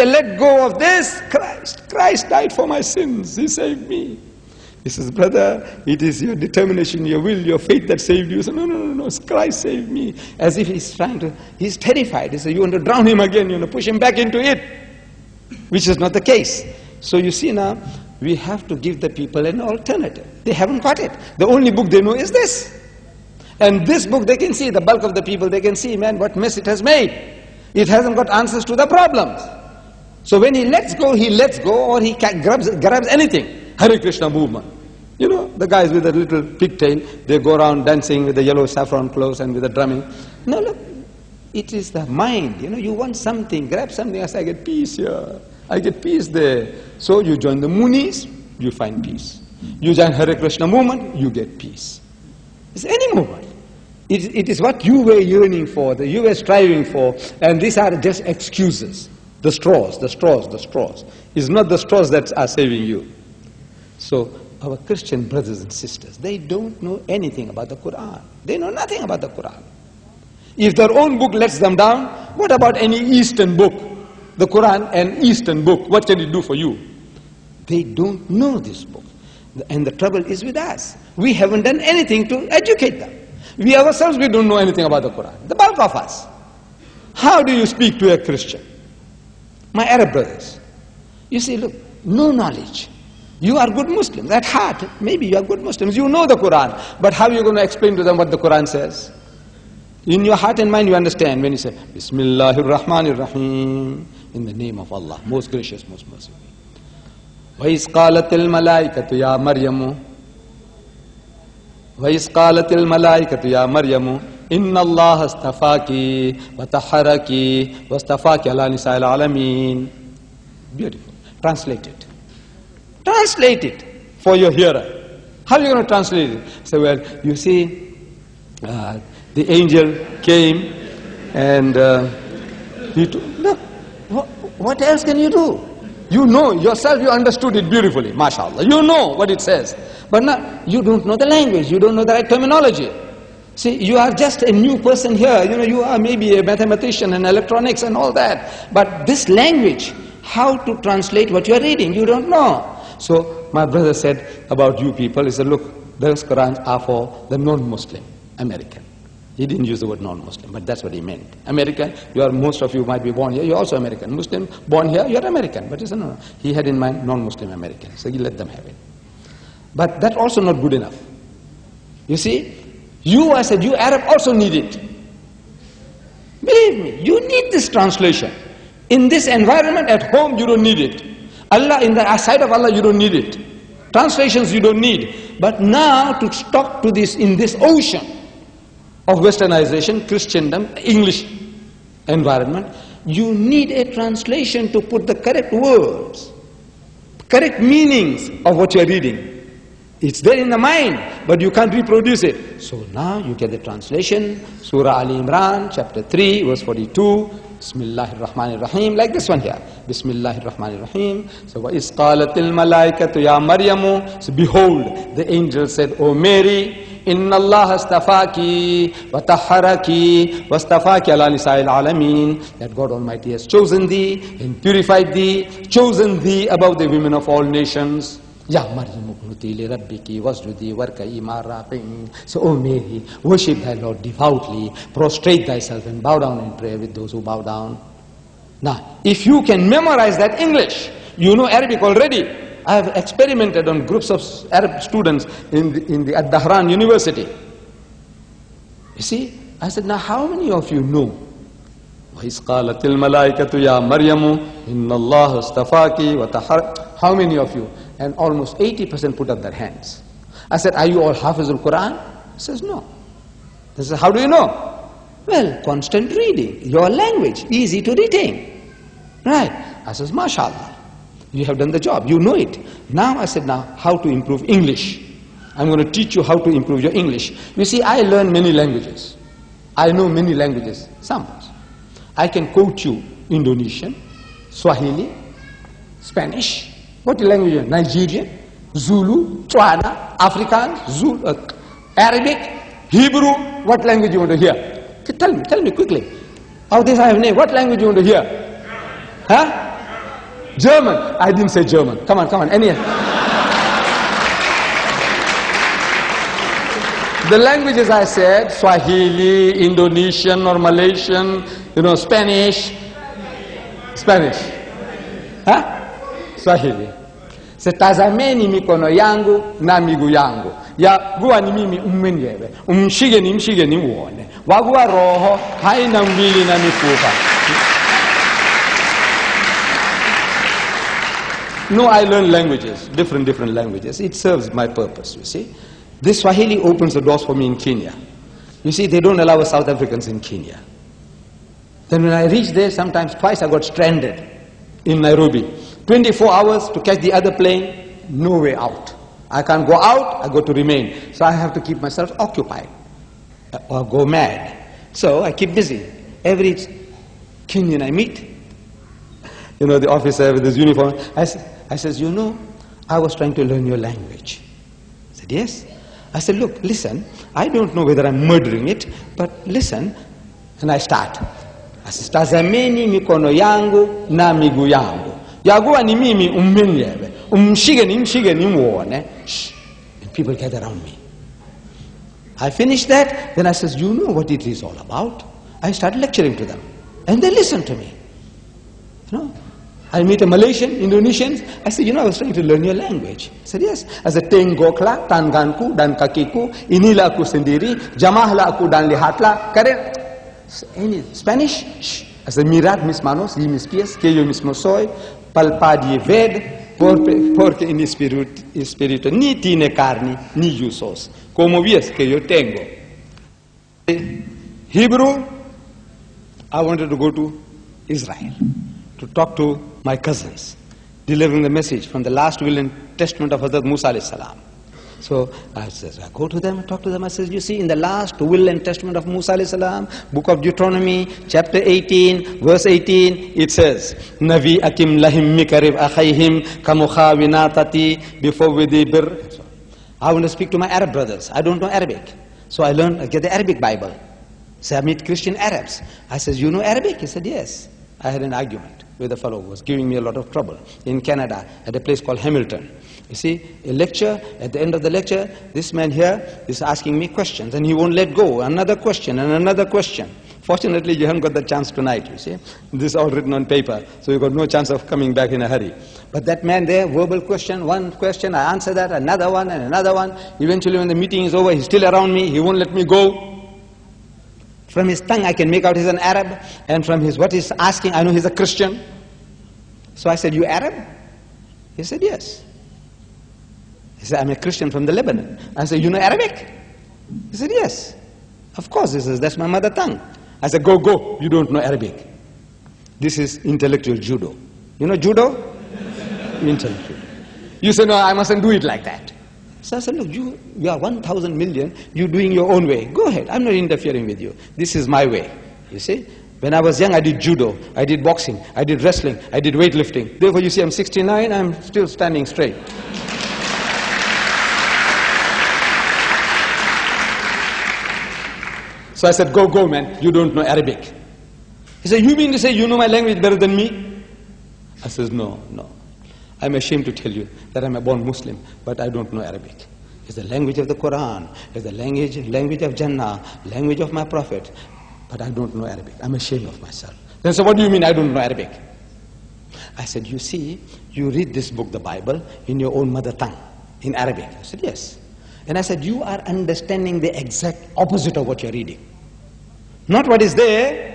let go of this. Christ died for my sins. He saved me. He says, brother, it is your determination, your will, your faith that saved you. He says, no, Christ saved me. As if he's he's terrified. He says, you want to drown him again, you want to push him back into it. Which is not the case. So you see now, we have to give the people an alternative. They haven't got it. The only book they know is this. And this book they can see, the bulk of the people, they can see, man, what mess it has made. It hasn't got answers to the problems. So when he lets go, or he grabs anything. Hare Krishna movement. You know, the guys with the little pigtail, they go around dancing with the yellow saffron clothes and with the drumming. No, look, it is the mind. You know, you want something, grab something. I say, I get peace here. I get peace there. So you join the Munis, you find peace. You join Hare Krishna movement, you get peace. It's any movement. It is what you were yearning for, that you were striving for, and these are just excuses. The straws. It's not the straws that are saving you. So our Christian brothers and sisters, they don't know anything about the Quran. They know nothing about the Quran. If their own book lets them down, what about any Eastern book? The Quran, an Eastern book, what can it do for you? They don't know this book. And the trouble is with us. We haven't done anything to educate them. We ourselves, we don't know anything about the Quran. The bulk of us. How do you speak to a Christian? My Arab brothers. You see, look, no knowledge. You are good Muslims. At heart, maybe you are good Muslims. You know the Quran. But how are you going to explain to them what the Quran says? In your heart and mind you understand when you say, Bismillahir Rahmanir Rahim. In the name of Allah, most gracious, most merciful. وَإِذْ قَالَتِ الْمَلَائِكَةُ يَا مَرْيَمُ وَإِذْ قَالَتِ الْمَلَائِكَةُ يَا مَرْيَمُ إِنَّ اللَّهَ اسْتَفَاكِ وَطَهَّرَكِ وَاسْتَفَاكِ عَلَى نِسَاءِ الْعَالَمِينَ. Beautiful. Translate it. Translate it for your hearer. How are you going to translate it? So, well, you see, the angel came and look, what else can you do? You know yourself, you understood it beautifully, mashallah. You know what it says. But now, you don't know the language, you don't know the right terminology. See, you are just a new person here. You know, you are maybe a mathematician and electronics and all that. But this language, how to translate what you are reading, you don't know. So, my brother said about you people, he said, look, those Qurans are for the non-Muslim, American. He didn't use the word non-Muslim, but that's what he meant. American, most of you might be born here, you're also American. Muslim, born here, you're American. But he said, no. He had in mind non-Muslim American. So he let them have it. But that's also not good enough. You see, you as a Jew Arab also need it. Believe me, you need this translation. In this environment at home, you don't need it. Allah, in the sight of Allah, you don't need it. Translations you don't need. But now to talk to this in this ocean of westernization, Christendom, English environment, you need a translation to put the correct words, correct meanings of what you are reading. It's there in the mind, but you can't reproduce it. So now you get the translation, Surah Ali Imran, chapter 3, verse 42, Bismillahir Rahmanir Rahim, like this one here. Bismillahir Rahmanir Rahim. So, وَإِذْ قَالَتِ الْمَلَائِكَةُ يَا مَرْيَمُ. So behold, the angel said, O Mary, إِنَّ اللَّهَ اسْتَفَاكِ وَطَهَّرَكِ وَاسْتَفَاكِ عَلَى نِسَاءِ الْعَالَمِينَ. That God Almighty has chosen thee and purified thee, chosen thee above the women of all nations. Ya Maryam uqnuti li rabbiki wasjudi warka'i ma'a raqi'in. So, O Mary, worship thy Lord devoutly, prostrate thyself and bow down in prayer with those who bow down. Now, if you can memorize that English, you know Arabic already. I have experimented on groups of Arab students at Dahran University. You see, I said, now how many of you know? وَإِذْ قَالَتِ الْمَلَائِكَةُ يَا مَرْيَمُ إِنَّ اللَّهَ اسْتَفَاكِ وَطَهَّرَكِ. How many of you? And almost 80% put up their hands. I said, are you all Hafizul Quran? He says, no. He says, how do you know? Well, constant reading, your language, easy to retain. Right. I says, mashallah, you have done the job, you know it. Now I said, now how to improve English? I'm going to teach you how to improve your English. You see, I learn many languages. I know many languages, some. I can quote you Indonesian, Swahili, Spanish, what language? Nigerian, Zulu, Tswana, Afrikaans, Zulu, Arabic, Hebrew. What language you want to hear? Tell me quickly. Of this I have named. What language you want to hear? Huh? German. I didn't say German. Come on. Any. The languages I said, Swahili, Indonesian or Malaysian, Spanish. Huh? Swahili. Tazameni mikono yangu na miguu yangu. Yaguwa ni mimi mwenyewe. Mshige ni muone. Waguwa roho haina mwili na mifupa. No, I learn languages, different languages. It serves my purpose, you see. This Swahili opens the doors for me in Kenya. You see, they don't allow South Africans in Kenya. Then when I reached there, sometimes twice I got stranded in Nairobi. 24 hours to catch the other plane, no way out. I can't go out, I got to remain. So I have to keep myself occupied or go mad. So I keep busy. Every Kenyan I meet, the officer with his uniform, I says, I was trying to learn your language. I said, yes. I said, look, listen, I don't know whether I'm murdering it, but listen, and I start. I said, tazameni mikono yangu na miguu yangu. Yaguwa ni mimi mwenyewe. Mshige ni muone. And people gather around me. I finished that, then I says, you know what it is all about? I started lecturing to them. And they listened to me. I meet a Malaysian, Indonesians. I said, I was trying to learn your language. I said, yes. I said, tenggoklah tanganku dan kakiku, inilah aku sendiri, jamahlah aku dan lihatlah. Karen, any Spanish? I said, mirad mis manos y mis pies, que yo mismo soy, palpad y ved, porque en espíritu ni tiene carne ni usos, como ves que yo tengo. Hebrew, I wanted to go to Israel to talk to my cousins, delivering the message from the last will and testament of Hazrat Musa alayhi salam. So I says, I go to them, talk to them. I says, you see, in the last will and testament of Musa alayhi salam, book of Deuteronomy, chapter 18, verse 18, it says, Navi akim lahim mikarib akhayhim kamukhawinatati before vidibir. I want to speak to my Arab brothers. I don't know Arabic. So I get the Arabic Bible. So I meet Christian Arabs. I says, you know Arabic? He said, yes. I had an argument with a fellow who was giving me a lot of trouble in Canada at a place called Hamilton. You see, a lecture, at the end of the lecture, this man here is asking me questions and he won't let go. Another question and another question. Fortunately, you haven't got the chance tonight, you see. This is all written on paper, so you've got no chance of coming back in a hurry. But that man there, verbal question, one question, I answer that, another one and another one. Eventually, when the meeting is over, he's still around me, he won't let me go. From his tongue, I can make out he's an Arab, and from what he's asking, I know he's a Christian. So I said, you Arab? He said, yes. He said, I'm a Christian from the Lebanon. I said, you know Arabic? He said, yes. Of course, he says, that's my mother tongue. I said, go, you don't know Arabic. This is intellectual judo. You know judo? Intellectual. You say, no, I mustn't do it like that. So I said, look, you are 1,000 million, you're doing your own way. Go ahead, I'm not interfering with you. This is my way, you see. When I was young, I did judo, I did boxing, I did wrestling, I did weightlifting. Therefore, you see, I'm 69, I'm still standing straight. So I said, go, man, you don't know Arabic. He said, you mean to say you know my language better than me? I said, no. I'm ashamed to tell you that I'm a born Muslim, but I don't know Arabic. It's the language of the Quran, it's the language of Jannah, language of my Prophet, but I don't know Arabic. I'm ashamed of myself. Then so what do you mean I don't know Arabic? I said, you see, you read this book, the Bible, in your own mother tongue, in Arabic. I said, yes. And I said, you are understanding the exact opposite of what you're reading. Not what is there.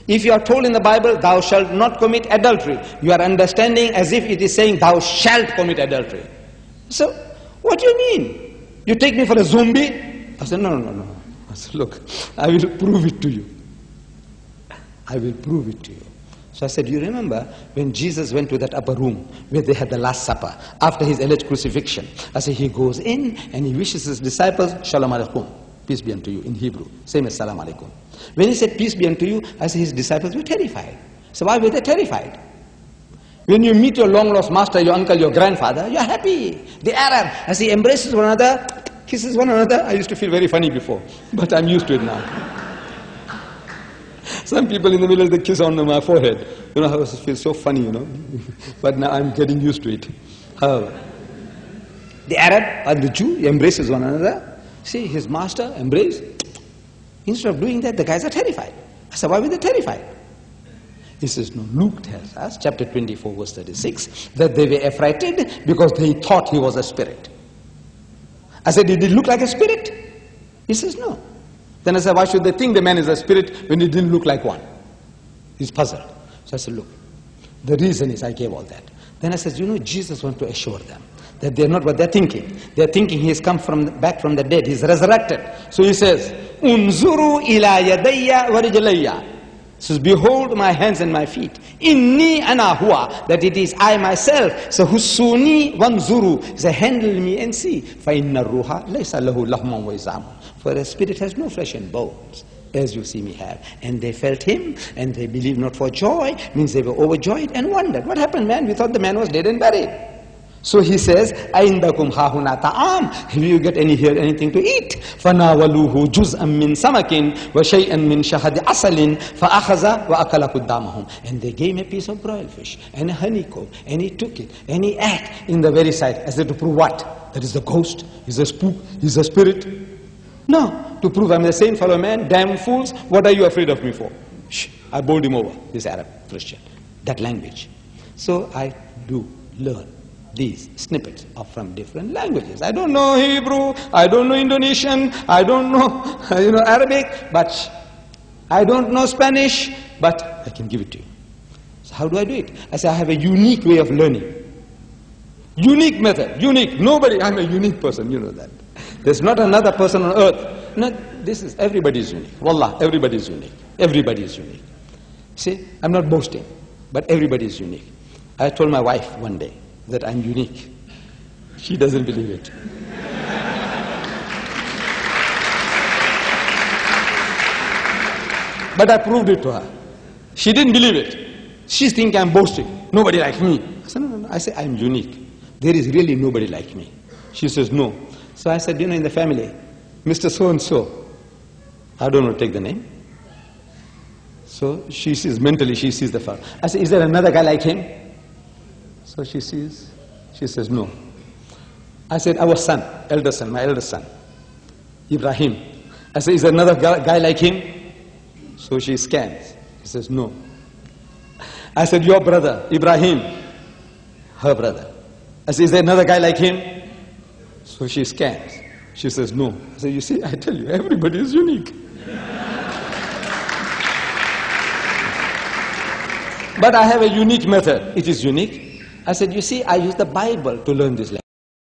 If you are told in the Bible, thou shalt not commit adultery, you are understanding as if it is saying, thou shalt commit adultery. So, what do you mean? You take me for a zombie? I said, no. I said, look, I will prove it to you. I will prove it to you. So I said, you remember when Jesus went to that upper room where they had the Last Supper after his alleged crucifixion? I said, he goes in and he wishes his disciples, Shalom Alaikum, peace be unto you, in Hebrew, same as Salam Alaikum. When he said, peace be unto you, I said, his disciples were terrified. So why were they terrified? When you meet your long-lost master, your uncle, your grandfather, you're happy. The Arab, as he embraces one another, kisses one another. I used to feel very funny before, but I'm used to it now. Some people in the middle, they kiss on my forehead. You know, it feels so funny, you know. But now I'm getting used to it. However, the Arab or the Jew embraces one another. See, his master embraced. Instead of doing that, the guys are terrified. I said, why were they terrified? He says, no, Luke tells us, chapter 24, verse 36, that they were affrighted because they thought he was a spirit. I said, did he look like a spirit? He says, no. Then I said, why should they think the man is a spirit when he didn't look like one? He's puzzled. So I said, look, the reason is I gave all that. Then I said, you know, Jesus wants to assure them that they're not what they're thinking. They're thinking he has come back from the dead. He's resurrected. So he says, Unzuru ila yadayya wa rijlayya. Says, behold my hands and my feet. Inni ana huwa, that it is I myself. So husuni wanzuru, say, handle me and see. Fa inna ruha laysa lahu lahman wa izamun. For a spirit has no flesh and bones, as you see me have. And they felt him, and they believed not for joy, means they were overjoyed and wondered. What happened, man? We thought the man was dead and buried. So he says, Aindakum hahuna ta'am. Will you get anything to eat? فَنَاوَلُوهُ جُزْءًا مِّن سَمَكٍ وَشَيْئًا مِّن شَهَدِ عَسَلٍ فَأَخَذَ وَأَكَلَ قُدَّامَهُم. And they gave him a piece of broiled fish and a honeycomb, and he took it, and he ate in the very sight, as if to prove what? That is the ghost, he's a spook, he's a spirit. No, to prove I'm the same fellow man, damn fools, what are you afraid of me for? Shh, I bowled him over, this Arab Christian, that language. So I do learn these snippets are from different languages. I don't know Hebrew, I don't know Indonesian, I don't know Arabic, but I don't know Spanish, but I can give it to you. So how do I do it? I say I have a unique way of learning. Unique method, unique. Nobody, I'm a unique person, you know that. There's not another person on earth. No, everybody is unique. Wallah, everybody is unique. Everybody is unique. See, I'm not boasting, but everybody is unique. I told my wife one day that I'm unique. She doesn't believe it. But I proved it to her. She didn't believe it. She thinks I'm boasting. Nobody like me. I said, no. I say, I'm unique. There is really nobody like me. She says, no. So I said, in the family, Mr. So-and-so, I don't want to take the name. So she sees, mentally she sees the fellow. I said, is there another guy like him? So she says, no. I said, our son, my eldest son, Ibrahim. I said, is there another guy like him? So she scans. She says, no. I said, your brother, Ibrahim, her brother. I said, is there another guy like him? So she scans. She says, no. I said, you see, I tell you, everybody is unique. But I have a unique method. It is unique. I said, you see, I use the Bible to learn this language.